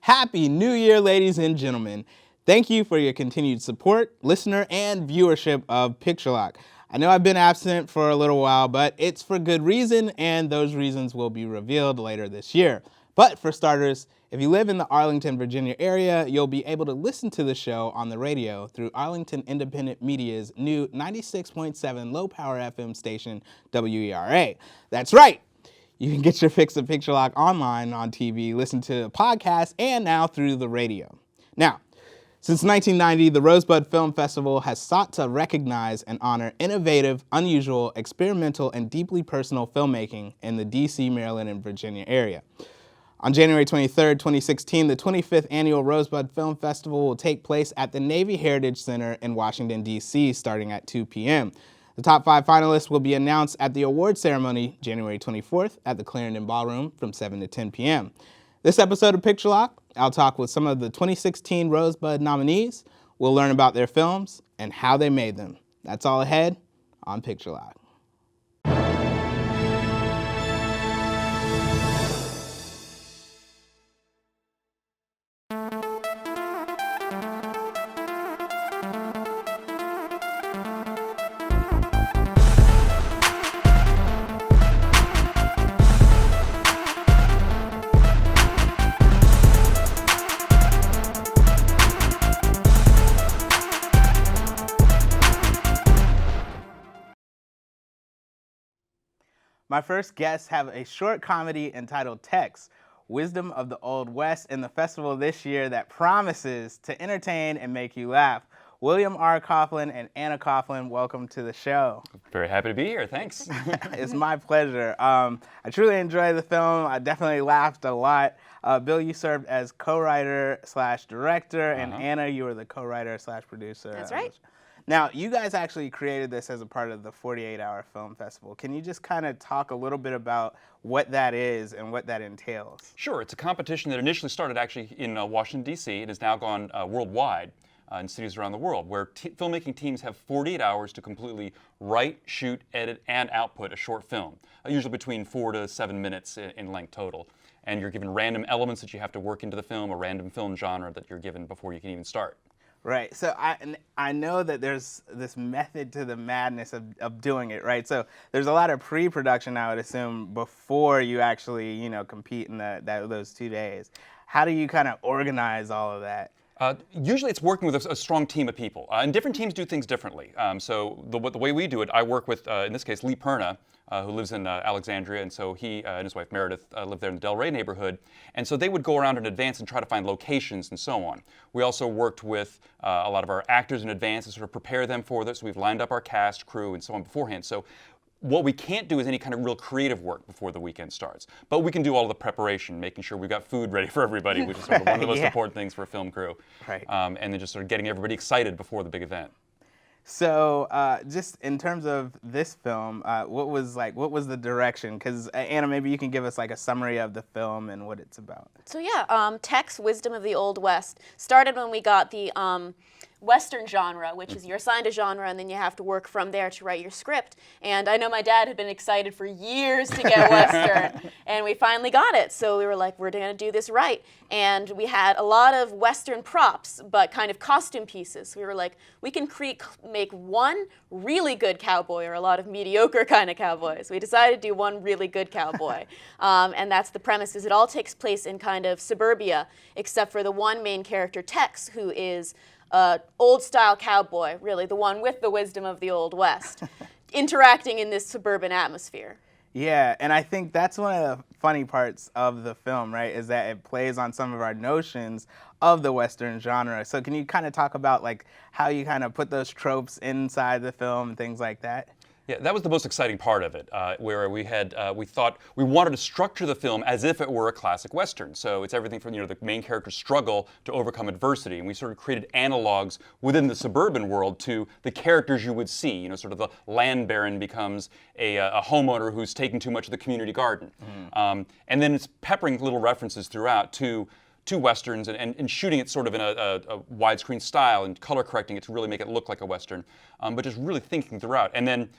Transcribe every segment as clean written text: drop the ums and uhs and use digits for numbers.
Happy New Year, ladies and gentlemen. Thank you for your continued support, listener, and viewership of Picture Lock. I know I've been absent for a little while, but it's for good reason, and those reasons will be revealed later this year. But for starters, if you live in the Arlington, Virginia area, you'll be able to listen to the show on the radio through Arlington Independent Media's new 96.7 low-power FM station, WERA. That's right! You can get your fix of Picture Lock online, on TV, listen to podcasts, and now through the radio. Now, since 1990, the Rosebud Film Festival has sought to recognize and honor innovative, unusual, experimental, and deeply personal filmmaking in the D.C., Maryland, and Virginia area. On January 23, 2016, the 25th Annual Rosebud Film Festival will take place at the Navy Heritage Center in Washington, D.C., starting at 2 p.m. The top 5 finalists will be announced at the award ceremony January 24th at the Clarendon Ballroom from 7 to 10 p.m. This episode of Picture Lock, I'll talk with some of the 2016 Rosebud nominees. We'll learn about their films and how they made them. That's all ahead on Picture Lock. My first guests have a short comedy entitled Tex, Wisdom of the Old West, in the festival this year that promises to entertain and make you laugh. William R. Coughlin and Anna Coughlin, welcome to the show. Very happy to be here, thanks. It's my pleasure. I truly enjoyed the film. I definitely laughed a lot. Bill, you served as co-writer/director, and Anna, you were the co-writer/producer. That's right. Now, you guys actually created this as a part of the 48-Hour Film Festival. Can you just kind of talk a little bit about what that is and what that entails? Sure, it's a competition that initially started actually in Washington, D.C. It has now gone worldwide in cities around the world, where filmmaking teams have 48 hours to completely write, shoot, edit, and output a short film, usually between 4 to 7 minutes in length total. And you're given random elements that you have to work into the film, a random film genre that you're given before you can even start. Right. So I know that there's this method to the madness of doing it, right? So there's a lot of pre-production, I would assume, before you actually, compete in those 2 days. How do you kind of organize all of that? Usually it's working with a strong team of people. And different teams do things differently. So the way we do it, I work with, in this case, Lee Perna, who lives in Alexandria, and so he and his wife Meredith live there in the Del Rey neighborhood. And so they would go around in advance and try to find locations and so on. We also worked with a lot of our actors in advance to sort of prepare them for this. So we've lined up our cast, crew, and so on beforehand. So what we can't do is any kind of real creative work before the weekend starts. But we can do all of the prepreparation, making sure we've got food ready for everybody, which is sort of one of the most important things for a film crew. Right. And then just sort of getting everybody excited before the big event. So, just in terms of this film, what was the direction? Because Anna, maybe you can give us like a summary of the film and what it's about. So yeah, Tex, Wisdom of the Old West, started when we got the Western genre, which is you're assigned a genre and then you have to work from there to write your script. And I know my dad had been excited for years to get Western, and we finally got it. So we were like, we're going to do this right. And we had a lot of Western props, but kind of costume pieces. So we were like, we can make one really good cowboy or a lot of mediocre kind of cowboys. We decided to do one really good cowboy. And that's the premise, is it all takes place in kind of suburbia, except for the one main character, Tex, who is old-style cowboy, really, the one with the wisdom of the Old West, interacting in this suburban atmosphere. Yeah, and I think that's one of the funny parts of the film, right, is that it plays on some of our notions of the Western genre. So can you kind of talk about like how you kind of put those tropes inside the film and things like that? Yeah, that was the most exciting part of it, where we thought we wanted to structure the film as if it were a classic Western. So it's everything from the main character's struggle to overcome adversity, and we sort of created analogs within the suburban world to the characters you would see. Sort of the land baron becomes a homeowner who's taking too much of the community garden, and then it's peppering little references throughout to Westerns and shooting it sort of in a widescreen style and color correcting it to really make it look like a Western, but just really thinking throughout. And then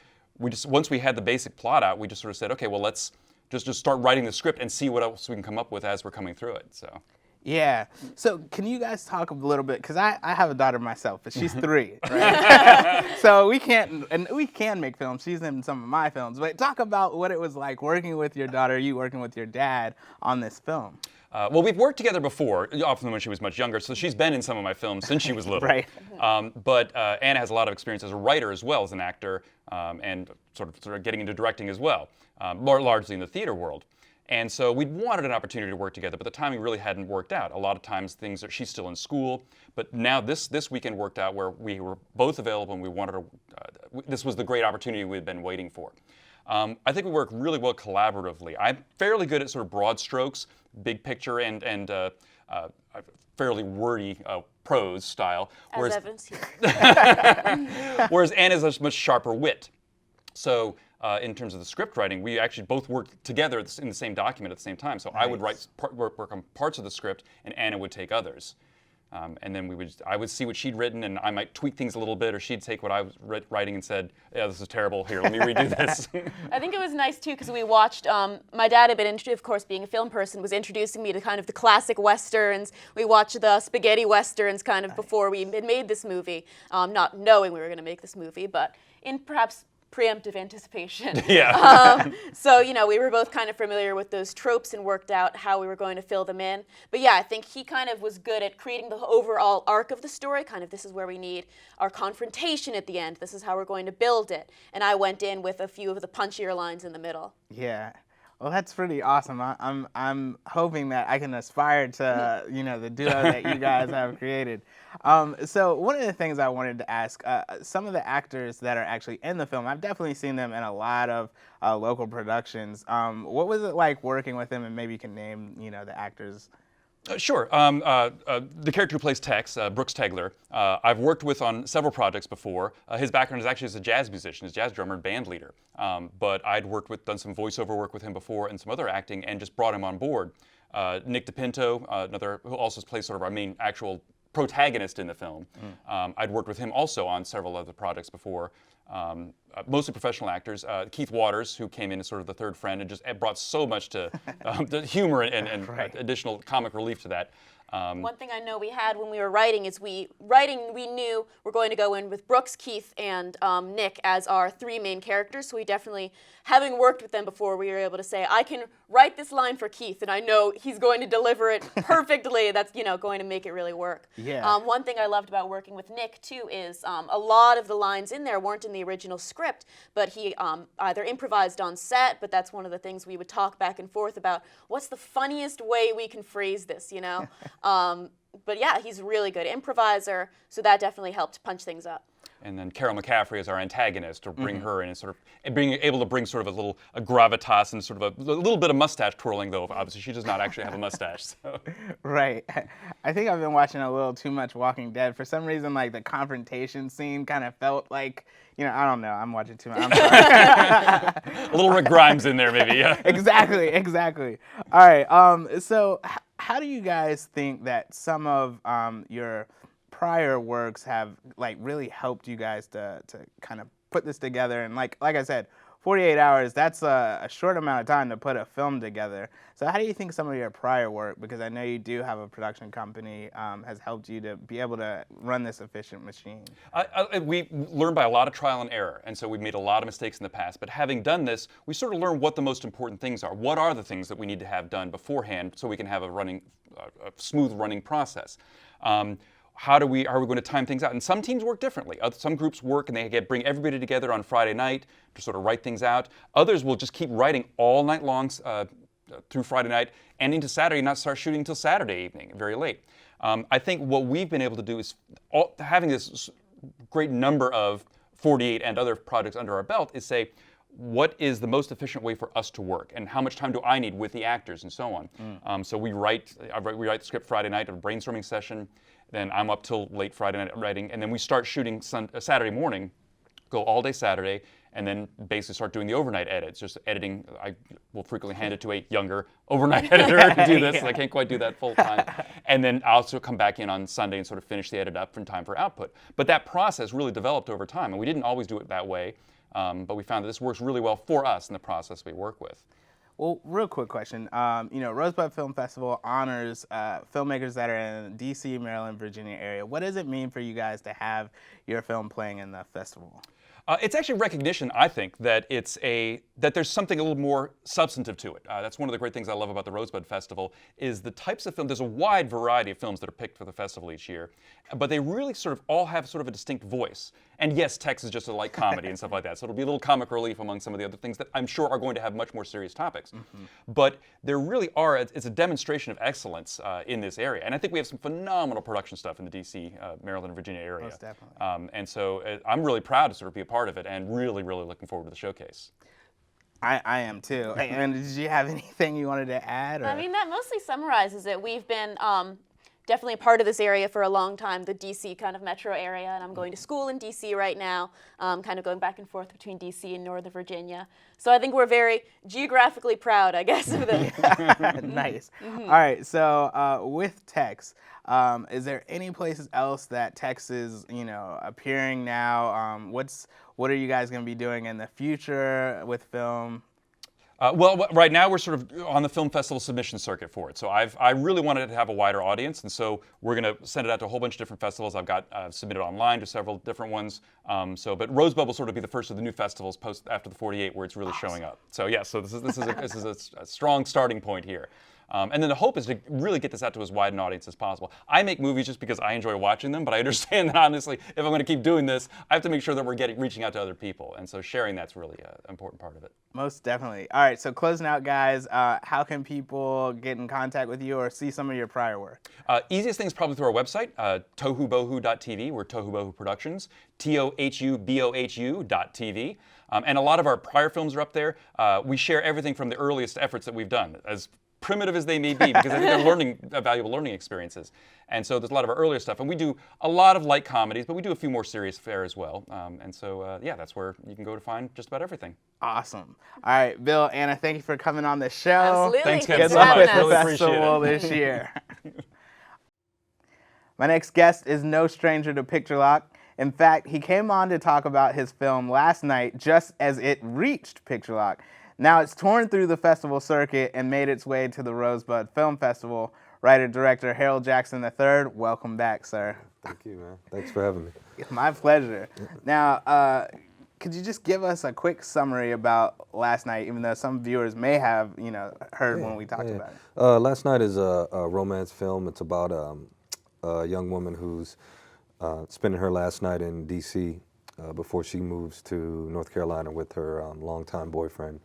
once we had the basic plot out, we just sort of said, okay, well, let's just start writing the script and see what else we can come up with as we're coming through it. So. Yeah. So can you guys talk a little bit? Because I have a daughter myself, but she's 3, right? So we can make films. She's in some of my films. But talk about what it was like working with your daughter, you working with your dad on this film. Well, we've worked together before, often when she was much younger, so she's been in some of my films since she was little. Right. But Anna has a lot of experience as a writer as well as an actor, and sort of getting into directing as well, more largely in the theater world. And so we'd wanted an opportunity to work together, but the timing really hadn't worked out. A lot of times she's still in school, but now this weekend worked out where we were both available and we wanted to, this was the great opportunity we'd been waiting for. I think we work really well collaboratively. I'm fairly good at sort of broad strokes, big picture, and fairly wordy prose style. As evidence here. Whereas Anna's a much sharper wit. So in terms of the script writing, we actually both worked together in the same document at the same time. So nice. I would work on parts of the script, and Anna would take others. And then I would see what she'd written, and I might tweak things a little bit, or she'd take what I was writing and said, "Yeah, this is terrible. Here, let me redo this." I think it was nice too because we watched. My dad had been, of course, being a film person, was introducing me to kind of the classic westerns. We watched the spaghetti westerns kind of before we had made this movie, not knowing we were going to make this movie, but in perhaps preemptive anticipation. Yeah. So, we were both kind of familiar with those tropes and worked out how we were going to fill them in. But yeah, I think he kind of was good at creating the overall arc of the story, kind of this is where we need our confrontation at the end, this is how we're going to build it. And I went in with a few of the punchier lines in the middle. Yeah. Well, that's pretty awesome. I'm hoping that I can aspire to the duo that you guys have created. So one of the things I wanted to ask, some of the actors that are actually in the film, I've definitely seen them in a lot of local productions. What was it like working with them, and maybe you can name the actors? Sure. The character who plays Tex, Brooks Tegler, I've worked with on several projects before. His background is actually as a jazz musician, as a jazz drummer and band leader. But I'd done some voiceover work with him before and some other acting, and just brought him on board. Nick DePinto, another who also plays sort of our main actual protagonist in the film. I'd worked with him also on several other projects before. Mostly professional actors. Keith Waters, who came in as sort of the third friend and just brought so much to the humor and right. additional comic relief to that. One thing I know we had when we were writing is we knew we're going to go in with Brooks, Keith, and Nick as our 3 main characters. So we definitely, having worked with them before, we were able to say, I can write this line for Keith, and I know he's going to deliver it perfectly. That's going to make it really work. Yeah. One thing I loved about working with Nick too is a lot of the lines in there weren't in the original script, but he either improvised on set. But that's one of the things we would talk back and forth about. What's the funniest way we can phrase this? But yeah, he's a really good improviser, so that definitely helped punch things up. And then Carol McCaffrey is our antagonist, to bring her in and being able to bring sort of a gravitas and sort of a little bit of mustache twirling, though obviously she does not actually have a mustache. So. Right. I think I've been watching a little too much Walking Dead. For some reason, like the confrontation scene kind of felt like, I don't know. I'm watching too much. I'm sorry. A little Rick Grimes in there, maybe. Yeah. Exactly. All right. So how do you guys think that some of your prior works have really helped you guys to kind of put this together? And like I said, 48 hours, that's a short amount of time to put a film together. So how do you think some of your prior work, because I know you do have a production company, has helped you to be able to run this efficient machine? We learned by a lot of trial and error, and so we've made a lot of mistakes in the past. But having done this, we sort of learn what the most important things are. What are the things that we need to have done beforehand so we can have a smooth running process? How are we going to time things out? And some teams work differently. Some groups work and they bring everybody together on Friday night to sort of write things out. Others will just keep writing all night long through Friday night and into Saturday, not start shooting until Saturday evening, very late. I think what we've been able to do is, having this great number of 48 and other projects under our belt, is say, what is the most efficient way for us to work, and how much time do I need with the actors, and so on. So we write the script Friday night at a brainstorming session. Then I'm up till late Friday night writing, and then we start shooting Saturday morning, go all day Saturday, and then basically start doing the overnight edits, just editing. I will frequently hand it to a younger overnight editor to do this. Yeah. I can't quite do that full time. And then I'll also come back in on Sunday and sort of finish the edit up in time for output. But that process really developed over time, and we didn't always do it that way, but we found that this works really well for us in the process we work with. Well, real quick question. Rosebud Film Festival honors filmmakers that are in D.C., Maryland, Virginia area. What does it mean for you guys to have your film playing in the festival? It's actually recognition, I think, that that there's something a little more substantive to it. That's one of the great things I love about the Rosebud Festival is the types of films. There's a wide variety of films that are picked for the festival each year, but they really sort of all have sort of a distinct voice. And yes, Tex is just a light comedy and stuff like that, so it'll be a little comic relief among some of the other things that I'm sure are going to have much more serious topics. But there really are, it's a demonstration of excellence in this area. And I think we have some phenomenal production stuff in the D.C., Maryland, and Virginia area. Most definitely. And so I'm really proud to sort of be a part of it and really, really looking forward to the showcase. I am too. And did you have anything you wanted to add? Or? I mean, that mostly summarizes it. We've been definitely a part of this area for a long time, the D.C. kind of metro area, and I'm going to school in D.C. right now, kind of going back and forth between D.C. and Northern Virginia. So I think we're very geographically proud, I guess, of this. Nice. All right, so with Tex, is there any places else that Tex is, appearing now? What are you guys going to be doing in the future with film? Well, right now we're sort of on the film festival submission circuit for it. So I really wanted to have a wider audience, and so we're going to send it out to a whole bunch of different festivals. I've got submitted online to several different ones. But Rosebud will sort of be the first of the new festivals after the 48 where it's really showing up. So yeah, so this is a strong starting point here. And then the hope is to really get this out to as wide an audience as possible. I make movies just because I enjoy watching them, but I understand that honestly, if I'm going to keep doing this, I have to make sure that we're reaching out to other people. And so sharing that's really an important part of it. Most definitely. All right, so closing out, guys, how can people get in contact with you or see some of your prior work? Easiest thing is probably through our website, tohubohu.tv. We're Tohu Bohu Productions, TOHUBOHU.tv. And a lot of our prior films are up there. We share everything from the earliest efforts that we've done, as primitive as they may be, because I think they're valuable learning experiences. And so there's a lot of our earlier stuff. And we do a lot of light comedies, but we do a few more serious fare as well. And so, that's where you can go to find just about everything. Awesome. All right, Bill, Anna, thank you for coming on the show. Absolutely. Thanks, Kevin, Good so luck much. with the Really appreciate festival it. this year. My next guest is no stranger to Picture Lock. In fact, he came on to talk about his film last night just as it reached Picture Lock. Now it's torn through the festival circuit and made its way to the Rosebud Film Festival. Writer-director Harold Jackson III, welcome back, sir. Thank you, man. Thanks for having me. My pleasure. Now, could you just give us a quick summary about last night, even though some viewers may have, heard when we talked about it? Last Night is a romance film. It's about a young woman who's spending her last night in D.C. Before she moves to North Carolina with her longtime boyfriend.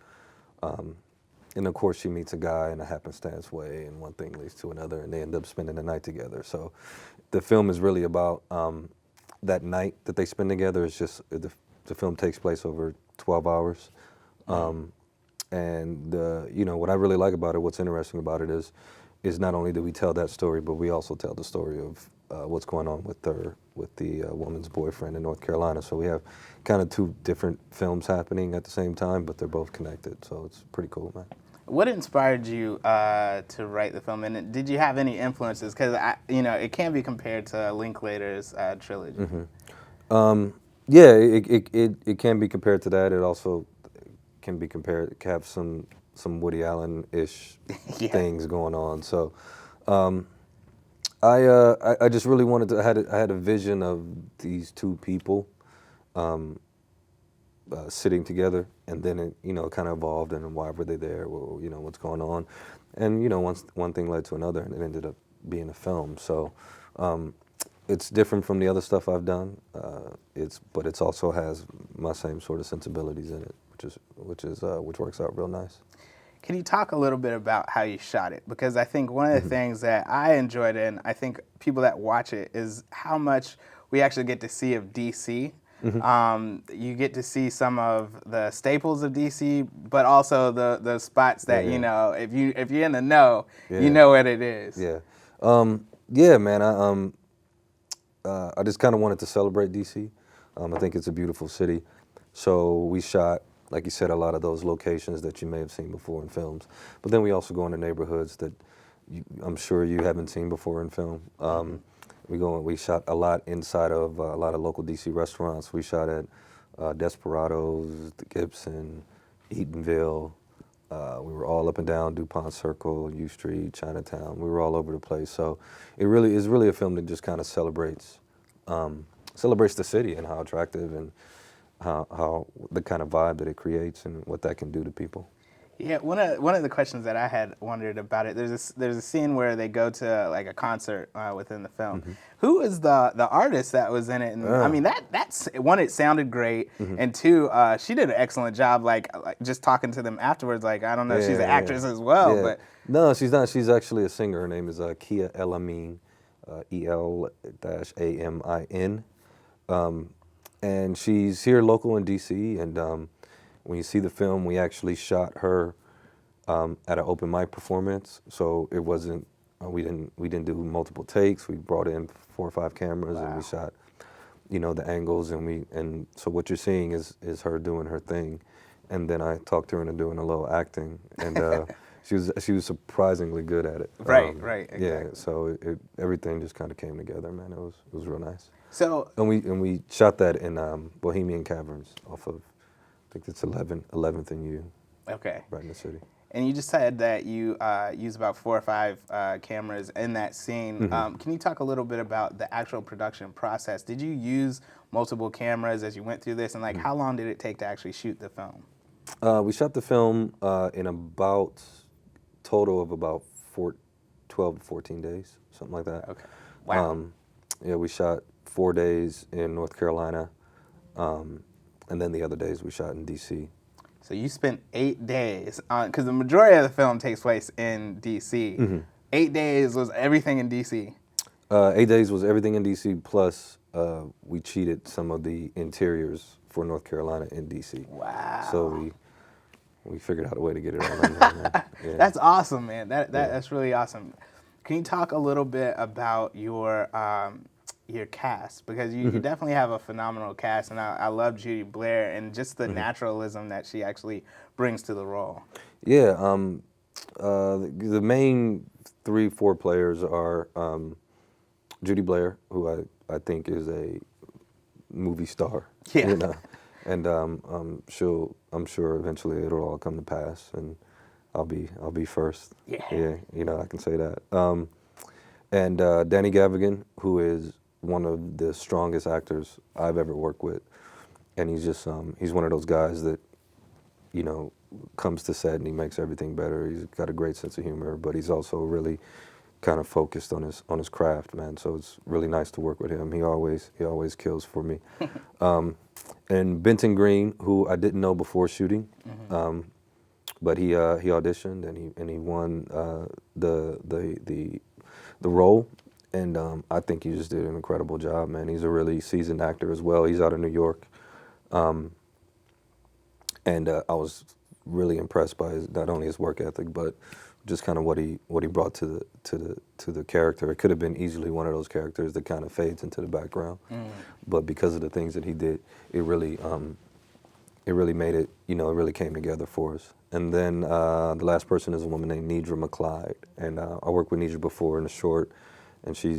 And of course she meets a guy in a happenstance way, and one thing leads to another, and they end up spending the night together. So the film is really about that night that they spend together. It's just, the film takes place over 12 hours. And what I really like about it, what's interesting about it is not only do we tell that story, but we also tell the story of what's going on with the woman's boyfriend in North Carolina. So we have kind of two different films happening at the same time, but they're both connected. So it's pretty cool, man. What inspired you to write the film, and did you have any influences? Because it can be compared to Linklater's trilogy. Mm-hmm. Yeah, it can be compared to that. It also can be compared, have some Woody Allen-ish things going on. So I just really wanted to, I had a vision of these two people sitting together, and then it kind of evolved, and why were they there? Well, what's going on? And once one thing led to another, and it ended up being a film. So it's different from the other stuff I've done. But it's also has my same sort of sensibilities in it, which works out real nice. Can you talk a little bit about how you shot it? Because I think one of the things that I enjoyed, and I think people that watch it, is how much we actually get to see of DC. You get to see some of the staples of DC, but also the spots that if you're in the know, you know what it is. Yeah, yeah, man. I just kind of wanted to celebrate DC. I think it's a beautiful city, so we shot, like you said, a lot of those locations that you may have seen before in films. But then we also go into neighborhoods that I'm sure you haven't seen before in film. We shot a lot inside of a lot of local DC restaurants. We shot at Desperados, the Gibson, Eatonville, We were all up and down DuPont Circle, U Street, Chinatown. We were all over the place. So it really is really a film that just kind of celebrates the city and how attractive and how the kind of vibe that it creates and what that can do to people. Yeah, one of the questions that I had wondered about it. There's a scene where they go to like a concert within the film. Who is the artist that was in it? And I mean that's one. It sounded great, and two, she did an excellent job. Like just talking to them afterwards. Like I don't know, if she's an actress as well, but no, she's not. She's actually a singer. Her name is Kia Elamin, El-Amin, and she's here local in DC. And when you see the film, we actually shot her at an open mic performance. So it wasn't we didn't do multiple takes. We brought in 4 or 5 cameras and we shot, the angles, and so what you're seeing is her doing her thing, and then I talked her into doing a little acting, and she was surprisingly good at it. Right, exactly. Yeah, so everything just kind of came together, man. It was real nice. So And we shot that in Bohemian Caverns off of, I think it's 11th and U. okay. Right in the city. And you just said that you use about 4 or 5 cameras in that scene. Can you talk a little bit about the actual production process? Did you use multiple cameras as you went through this, and like how long did it take to actually shoot the film? We shot the film in about total of about 12 to 14 days, something like that. Okay. Wow. Yeah, we shot 4 days in North Carolina, and then the other days we shot in DC. So you spent 8 days on, because the majority of the film takes place in DC. 8 days was everything in DC. 8 days was everything in DC, plus we cheated some of the interiors for North Carolina in DC. Wow. So we figured out a way to get it all in there, man. Yeah. That's awesome, man. That's really awesome. Can you talk a little bit about your cast? Because you definitely have a phenomenal cast, and I love Judy Blair and just the naturalism that she actually brings to the role. Yeah, the main 3-4 players are Judy Blair, who I think is a movie star. Yeah. And I'm sure eventually it'll all come to pass, and I'll be first. Yeah. Yeah, I can say that. And Danny Gavigan, who is one of the strongest actors I've ever worked with, and he's just he's one of those guys that comes to set and he makes everything better. He's got a great sense of humor, but he's also really kind of focused on his craft, man. So it's really nice to work with him. He always kills for me. And Benton Green, who I didn't know before shooting, but he auditioned and he won the role. And I think he just did an incredible job, man. He's a really seasoned actor as well. He's out of New York, and I was really impressed by not only his work ethic, but just kind of what he brought to the character. It could have been easily one of those characters that kind of fades into the background, but because of the things that he did, it really made it. It really came together for us. And then the last person is a woman named Nidra McClyde, and I worked with Nidra before in a short. And she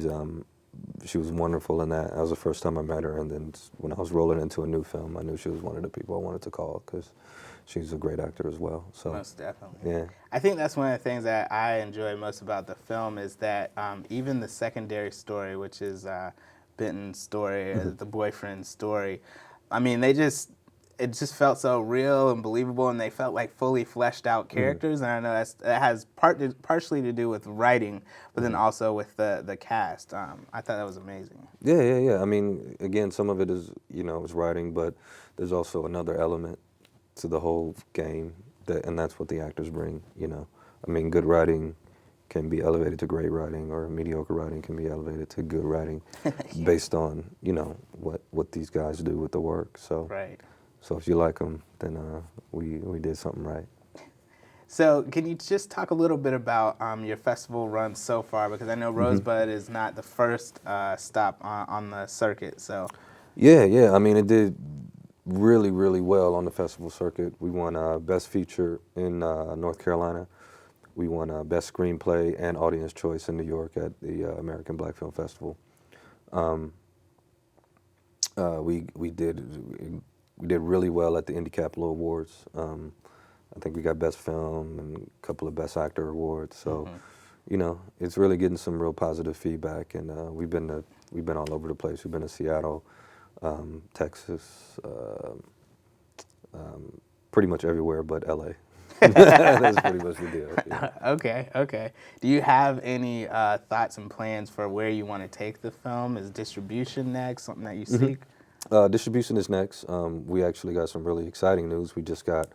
was wonderful in that. That was the first time I met her, and then when I was rolling into a new film, I knew she was one of the people I wanted to call because she's a great actor as well. So most definitely. Yeah. I think that's one of the things that I enjoy most about the film is that even the secondary story, which is Benton's story, the boyfriend's story, I mean, it just felt so real and believable, and they felt like fully fleshed out characters. And I know that has partially to do with writing, but then also with the cast. I thought that was amazing. Yeah. I mean, again, some of it is is writing, but there's also another element to the whole game, and that's what the actors bring. I mean, good writing can be elevated to great writing, or mediocre writing can be elevated to good writing, based on what these guys do with the work. So. Right. So if you like them, then we did something right. So can you just talk a little bit about your festival run so far? Because I know Rosebud is not the first stop on the circuit. So. Yeah. I mean, it did really, really well on the festival circuit. We won Best Feature in North Carolina. We won Best Screenplay and Audience Choice in New York at the American Black Film Festival. We did really well at the Indie Capital Awards. I think we got Best Film and a couple of Best Actor awards. So, you know, it's really getting some real positive feedback. And we've been all over the place. We've been to Seattle, Texas, pretty much everywhere but LA. That's pretty much the deal. Yeah. Okay. Do you have any thoughts and plans for where you want to take the film? Is distribution next, something that you seek? Distribution is next. We actually got some really exciting news. We just got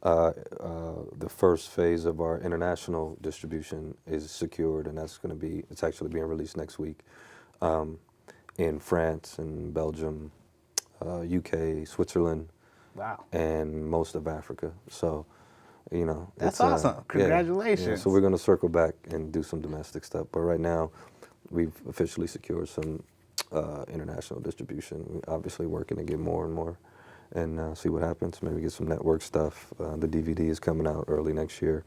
the first phase of our international distribution is secured, and it's actually being released next week in France and Belgium, UK, Switzerland, Wow. and most of Africa. So, you know, That's awesome. Congratulations. Yeah. So we're going to circle back and do some domestic stuff. But right now, we've officially secured some international distribution. We're obviously working to get more and more and see what happens. Maybe get some network stuff. The DVD is coming out early next year.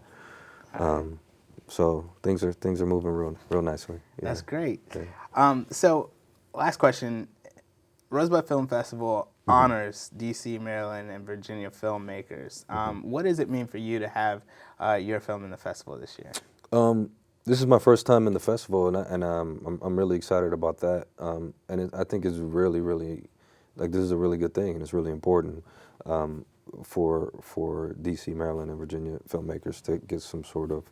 So things are moving real nicely. Yeah. That's great. Yeah. So last question. Rosebud Film Festival honors DC, Maryland, and Virginia filmmakers. What does it mean for you to have your film in the festival this year? This is my first time in the festival, and I'm really excited about that. I think it's really, really, like, this is a really good thing, and it's really important for DC, Maryland, and Virginia filmmakers to get some sort of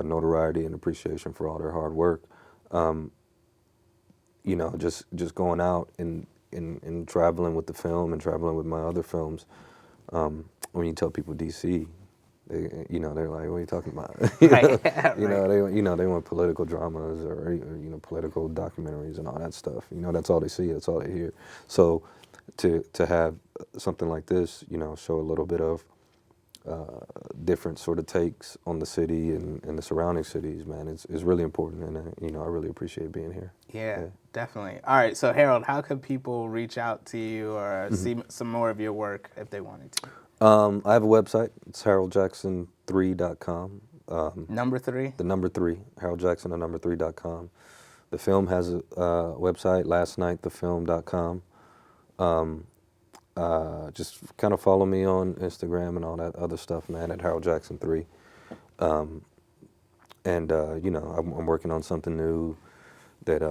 notoriety and appreciation for all their hard work. You know, just going out and traveling with the film and traveling with my other films. When you tell people DC, they're like, "What are you talking about?" They want political dramas or political documentaries and all that stuff. You know, that's all they see, that's all they hear. So to have something like this, show a little bit of different sort of takes on the city and the surrounding cities, man, it's really important, and I really appreciate being here. Yeah, definitely. All right, so Harold, how could people reach out to you or see some more of your work if they wanted to? I have a website. It's haroldjackson3.com. Number 3? The number 3, haroldjackson3.com. The film has a website, lastnightthefilm.com. Just kind of follow me on Instagram and all that other stuff, man, at haroldjackson3. I'm working on something new that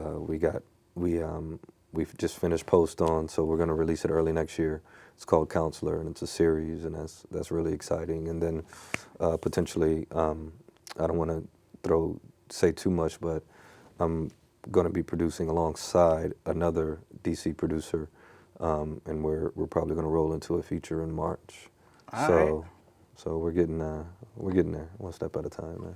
we've just finished post on, so we're going to release it early next year. It's called Counselor, and it's a series, and that's really exciting. And then potentially, I don't want to say too much, but I'm going to be producing alongside another DC producer, and we're probably going to roll into a feature in March. All right. So we're getting there, one step at a time, man.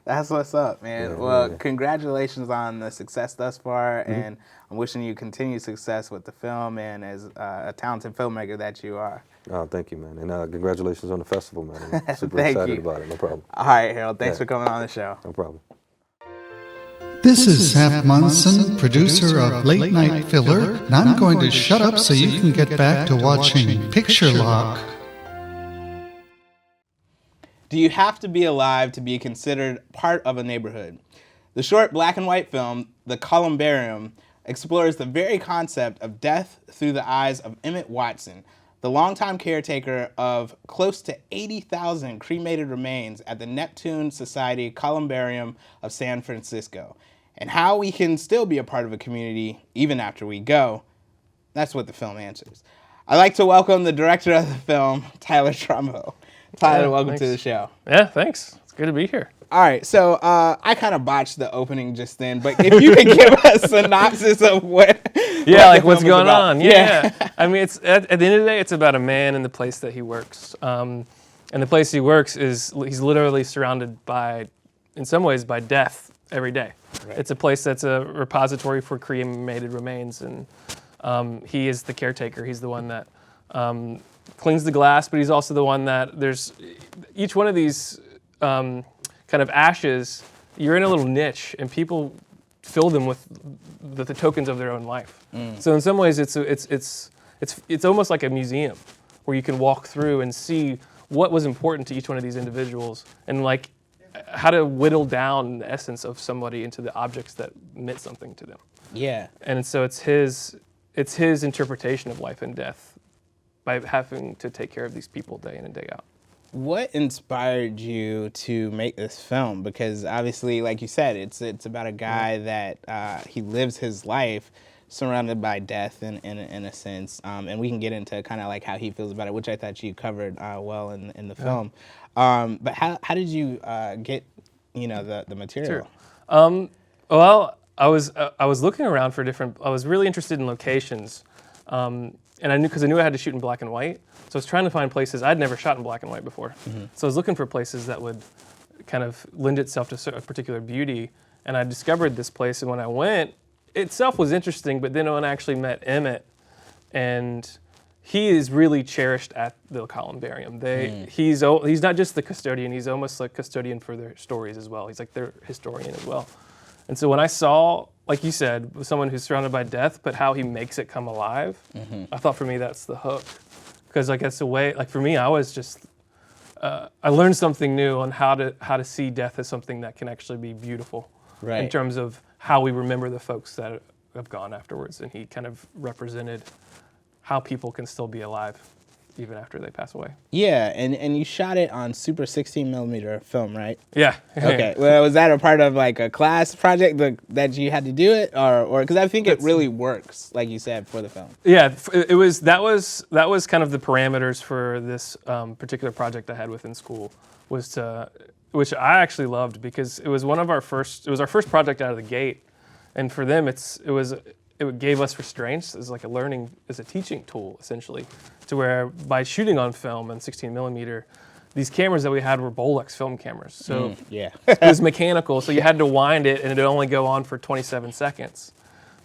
That's what's up, man. Yeah, well, yeah. Congratulations on the success thus far, and I'm wishing you continued success with the film and as a talented filmmaker that you are. Oh, thank you, man. And congratulations on the festival, man. I'm super Thank excited you. about it. No problem. All right, Harold. Thanks Yeah. for coming on the show. No problem. This is Sam Munson, producer of Late Night Filler, and I'm going to shut up so you can get back to watching Picture Lock. Do you have to be alive to be considered part of a neighborhood? The short black and white film, The Columbarium, explores the very concept of death through the eyes of Emmett Watson, the longtime caretaker of close to 80,000 cremated remains at the Neptune Society Columbarium of San Francisco, and how we can still be a part of a community even after we go. That's what the film answers. I'd like to welcome the director of the film, Tyler Trumbo. Tyler, welcome to the show. Yeah, thanks. It's good to be here. All right, so I kind of botched the opening just then, but if you could give us a synopsis of What's going on. Yeah. I mean, it's at the end of the day, it's about a man and the place that he works. And the place he works he's literally surrounded by, in some ways, by death every day. Right. It's a place that's a repository for cremated remains, and he is the caretaker. He's the one that cleans the glass, but he's also the one that each one of these kind of ashes, you're in a little niche, and people fill them with the tokens of their own life. So in some ways, it's almost like a museum where you can walk through and see what was important to each one of these individuals, and like how to whittle down the essence of somebody into the objects that meant something to them. Yeah. And so it's his interpretation of life and death by having to take care of these people day in and day out. What inspired you to make this film? Because obviously, like you said, it's about a guy that he lives his life surrounded by death in a sense, and we can get into kind of like how he feels about it, which I thought you covered well in the film. But how did you get the material? Sure. Well, I was looking around for different. I was really interested in locations, and I knew I had to shoot in black and white. So I was trying to find places. I'd never shot in black and white before. So I was looking for places that would kind of lend itself to a particular beauty. And I discovered this place, and when I went, itself was interesting, but then when I actually met Emmett, and he is really cherished at the columbarium. He's not just the custodian, he's almost like custodian for their stories as well. He's like their historian as well. And so when I saw, like you said, someone who's surrounded by death, but how he makes it come alive, I thought for me that's the hook. Because like that's the way, like for me, I was just, I learned something new on how to see death as something that can actually be beautiful. Right. In terms of how we remember the folks that have gone afterwards. And he kind of represented how people can still be alive even after they pass away. Yeah, and you shot it on super 16 millimeter film, right? Yeah. Okay. Well, was that a part of like a class project that you had to do it, or because I think it really works, like you said, for the film. Yeah, that was kind of the parameters for this particular project I had within school, which I actually loved because it was our first project out of the gate, and for them it gave us restraints as like a teaching tool essentially, to where by shooting on film and 16 millimeter, these cameras that we had were Bolex film cameras. So it was mechanical, so you had to wind it and it would only go on for 27 seconds.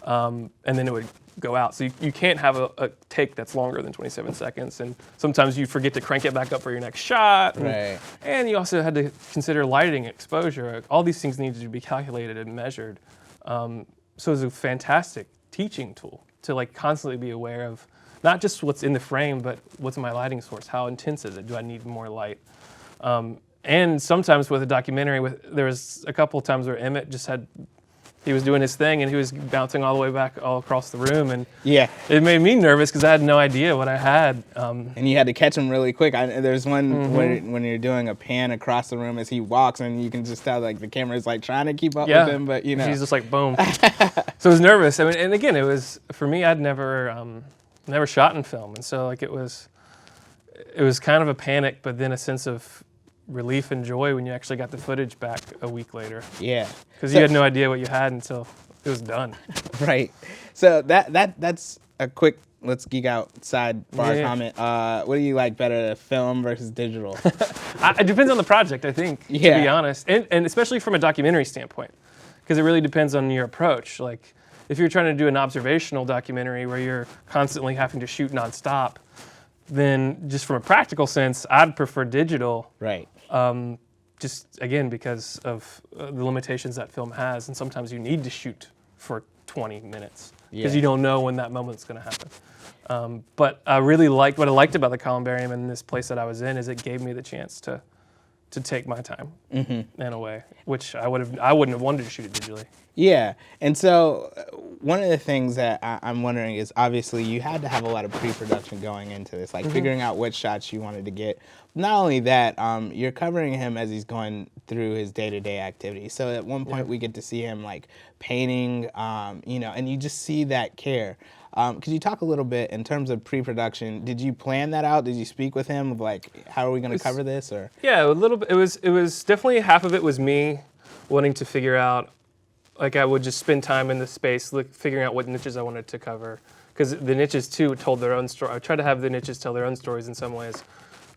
And then it would go out. So you can't have a take that's longer than 27 seconds. And sometimes you forget to crank it back up for your next shot. And you also had to consider lighting, exposure. All these things needed to be calculated and measured. So it was a fantastic teaching tool to like constantly be aware of not just what's in the frame, but what's my lighting source? How intense is it? Do I need more light? And sometimes with a documentary, there was a couple of times where Emmett he was doing his thing and he was bouncing all the way back all across the room, and it made me nervous because I had no idea what I had. And you had to catch him really quick. There's one when you're doing a pan across the room as he walks, and you can just tell like the camera is like trying to keep up with him, but he's just like boom. So I was nervous. I mean, and again, it was for me. I'd never shot in film, and so like it was kind of a panic, but then a sense of relief and joy when you actually got the footage back a week later. Yeah. Because you had no idea what you had until it was done. Right. So that's a quick let's geek out sidebar comment. What do you like better, film versus digital? It depends on the project, I think, to be honest. And especially from a documentary standpoint. Because it really depends on your approach. Like if you're trying to do an observational documentary where you're constantly having to shoot nonstop, then just from a practical sense, I'd prefer digital. Right. Just again because of the limitations that film has, and sometimes you need to shoot for 20 minutes because you don't know when that moment's going to happen. But I really liked what I liked about the columbarium and this place that I was in is it gave me the chance to take my time in a way, which I wouldn't have wanted to shoot it digitally. Yeah, and so one of the things that I'm wondering is obviously you had to have a lot of pre-production going into this, like figuring out which shots you wanted to get. Not only that, you're covering him as he's going through his day-to-day activities. So at one point we get to see him like painting, and you just see that care. Could you talk a little bit in terms of pre-production? Did you plan that out? Did you speak with him of like, how are we going to cover this? Or yeah, a little bit. It was definitely half of it was me wanting to figure out. Like I would just spend time in the space, figuring out what niches I wanted to cover, because the niches too told their own story. I tried to have the niches tell their own stories in some ways,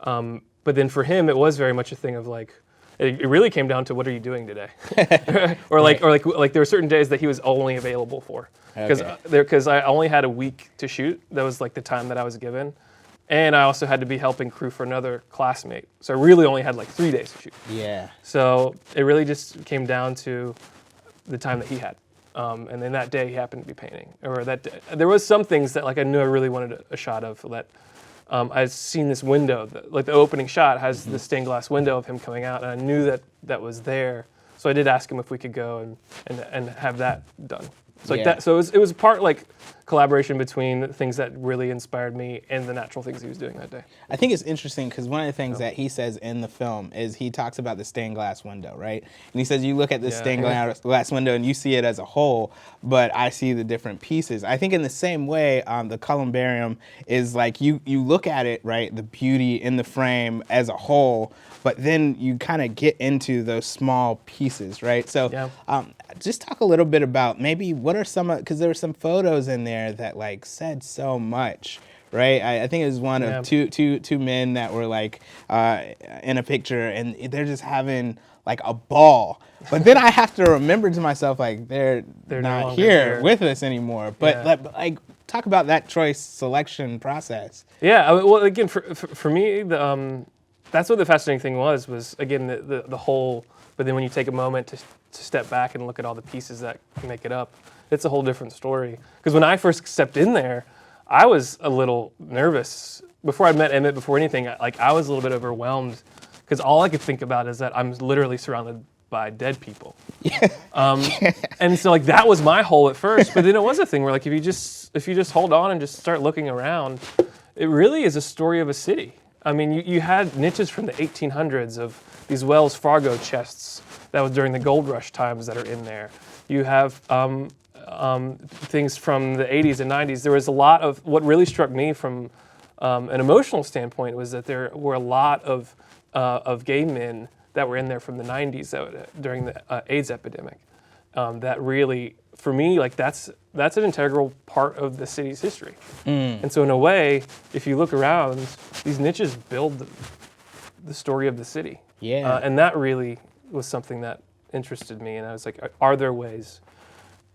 but then for him it was very much a thing of like, it really came down to what are you doing today, or like there were certain days that he was only available for, because I only had a week to shoot. That was like the time that I was given, and I also had to be helping crew for another classmate, so I really only had like 3 days to shoot. Yeah. So it really just came down to the time that he had, and then that day he happened to be painting, or that day. There was some things that like I knew I really wanted a shot of that. I'd seen this window, like the opening shot has the stained glass window of him coming out, and I knew that was there. So I did ask him if we could go and have that done. So like that. So it was part like collaboration between the things that really inspired me and the natural things he was doing that day. I think it's interesting because one of the things that he says in the film is he talks about the stained glass window, right? And he says you look at this stained glass window and you see it as a whole, but I see the different pieces. I think in the same way, the columbarium is like you look at it, right, the beauty in the frame as a whole, but then you kind of get into those small pieces, right? So just talk a little bit about maybe what are some, because there were some photos in there that like said so much, right? I think it was one of two men that were like in a picture and they're just having like a ball. But then I have to remember to myself, like they're not here with us anymore. But like talk about that choice selection process. Yeah, well, again, for me, that's what the fascinating thing was again the whole. But then when you take a moment to step back and look at all the pieces that make it up, it's a whole different story. Because when I first stepped in there, I was a little nervous. Before I met Emmett, before anything, I was a little bit overwhelmed because all I could think about is that I'm literally surrounded by dead people. And so like that was my hole at first. But then it was a thing where like if you just hold on and just start looking around, it really is a story of a city. I mean, you had niches from the 1800s of these Wells Fargo chests that was during the gold rush times that are in there. You have things from the 80s and 90s. There was a lot of, what really struck me from an emotional standpoint was that there were a lot of gay men that were in there from the 90s during the AIDS epidemic. That really, for me, like that's an integral part of the city's history. And so in a way, if you look around, these niches build the story of the city. And that really was something that interested me. And I was like, are there ways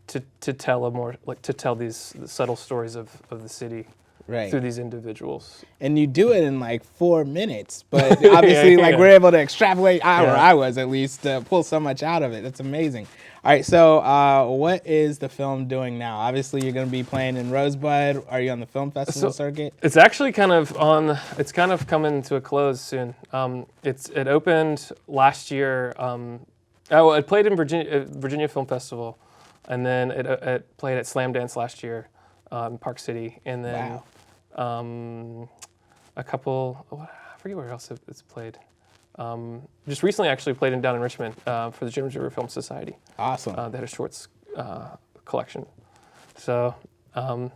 to tell these subtle stories of the city through these individuals? And you do it in like 4 minutes, but obviously like we're able to extrapolate, or I was at least, to pull so much out of it. That's amazing. All right, so what is the film doing now? Obviously you're going to be playing in Rosebud. Are you on the film festival circuit? It's actually it's kind of coming to a close soon. It opened last year. It played in Virginia Film Festival, and then it played at Slam Dance last year in Park City, and then a couple, I forget where else it's played. Just recently actually played down in Richmond for the James River Film Society. Awesome. They had a shorts collection. So I'm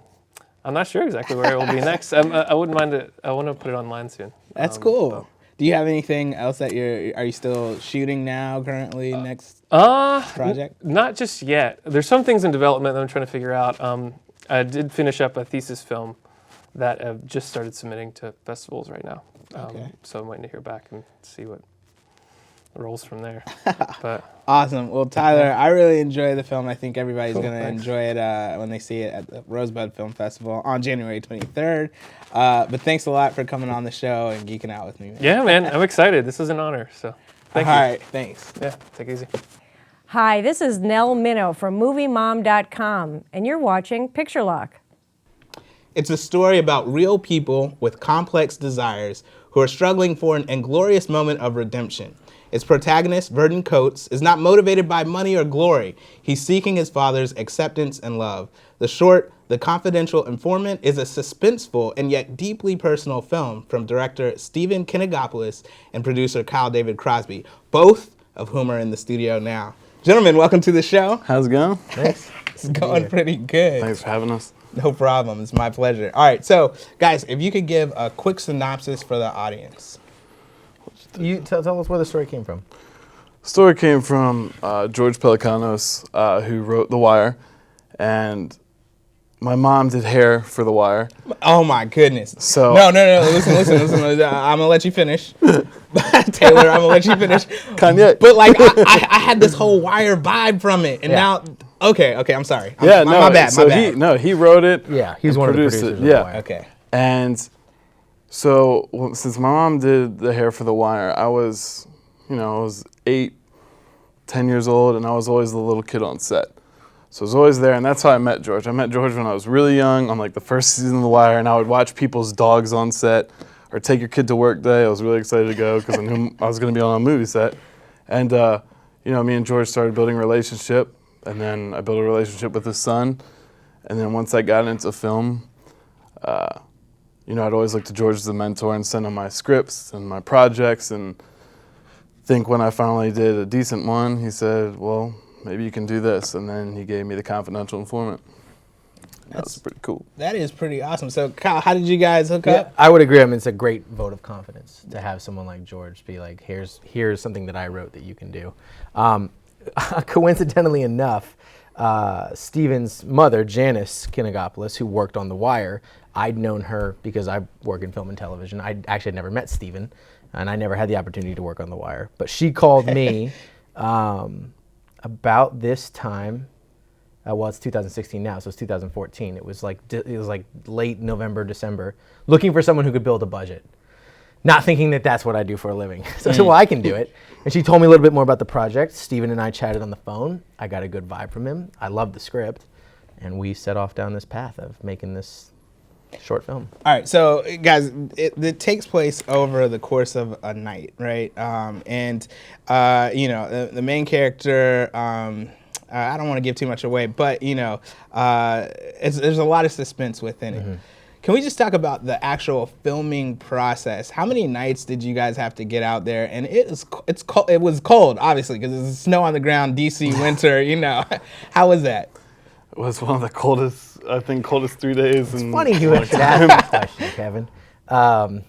not sure exactly where it will be next. I wouldn't mind it. I want to put it online soon. That's cool. Do you have anything else that are you still shooting now currently, next project? Not just yet. There's some things in development that I'm trying to figure out. I did finish up a thesis film that I've just started submitting to festivals right now. So I'm waiting to hear back and see what rolls from there. But awesome. Well, Tyler, I really enjoy the film. I think everybody's going to enjoy it when they see it at the Rosebud Film Festival on January 23rd. But thanks a lot for coming on the show and geeking out with me. Man. Yeah, man. I'm excited. This is an honor. So thank you. All right. Thanks. Yeah. Take it easy. Hi, this is Nell Minow from MovieMom.com, and you're watching Picture Lock. It's a story about real people with complex desires who are struggling for an inglorious moment of redemption. Its protagonist, Verdon Coates, is not motivated by money or glory. He's seeking his father's acceptance and love. The short, The Confidential Informant, is a suspenseful and yet deeply personal film from director Stephen Kinigopoulos and producer Kyle David Crosby, both of whom are in the studio now. Gentlemen, welcome to the show. How's it going? Thanks. It's going pretty good. Thanks for having us. No problem. It's my pleasure. All right, so guys, if you could give a quick synopsis for the audience. You tell us where the story came from. Story came from George Pelicanos, who wrote The Wire, and my mom did hair for The Wire. Oh my goodness. So no. Listen. I'm gonna let you finish. Taylor, I'm gonna let you finish. Kanye. But like, I had this whole Wire vibe from it, and now. Okay, I'm sorry. My bad. He wrote it. Yeah, he's one of the producers. Of The Wire. Okay. And so since my mom did the hair for The Wire, I was 8, 10 years old, and I was always the little kid on set. So I was always there, and that's how I met George. I met George when I was really young on like the first season of The Wire, and I would watch people's dogs on set or take your kid to work day. I was really excited to go because I knew I was going to be on a movie set. And me and George started building a relationship, and then I built a relationship with his son. And then once I got into film, you know, I'd always look to George as a mentor and send him my scripts and my projects. And think when I finally did a decent one, he said, well, maybe you can do this. And then he gave me The Confidential Informant. That was pretty cool. That is pretty awesome. So, Kyle, how did you guys hook up? I would agree. I mean, it's a great vote of confidence to have someone like George be like, here's something that I wrote that you can do. Coincidentally enough, Steven's mother, Janice Kinagopoulos, who worked on The Wire, I'd known her because I work in film and television. I actually had never met Steven, and I never had the opportunity to work on The Wire. But she called me about this time. Well, it's 2016 now, so it's 2014. It was like late November, December, looking for someone who could build a budget. Not thinking that that's what I do for a living. So I said, well, I can do it. And she told me a little bit more about the project. Steven and I chatted on the phone. I got a good vibe from him. I loved the script. And we set off down this path of making this short film. All right, so guys, it takes place over the course of a night, right? You know, the main character, I don't want to give too much away, but you know, there's a lot of suspense within it. Can we just talk about the actual filming process? How many nights did you guys have to get out there? And it was cold, obviously, because there's snow on the ground, DC winter. You know, how was that? It was one of the coldest 3 days. It's funny you should ask that question, Kevin.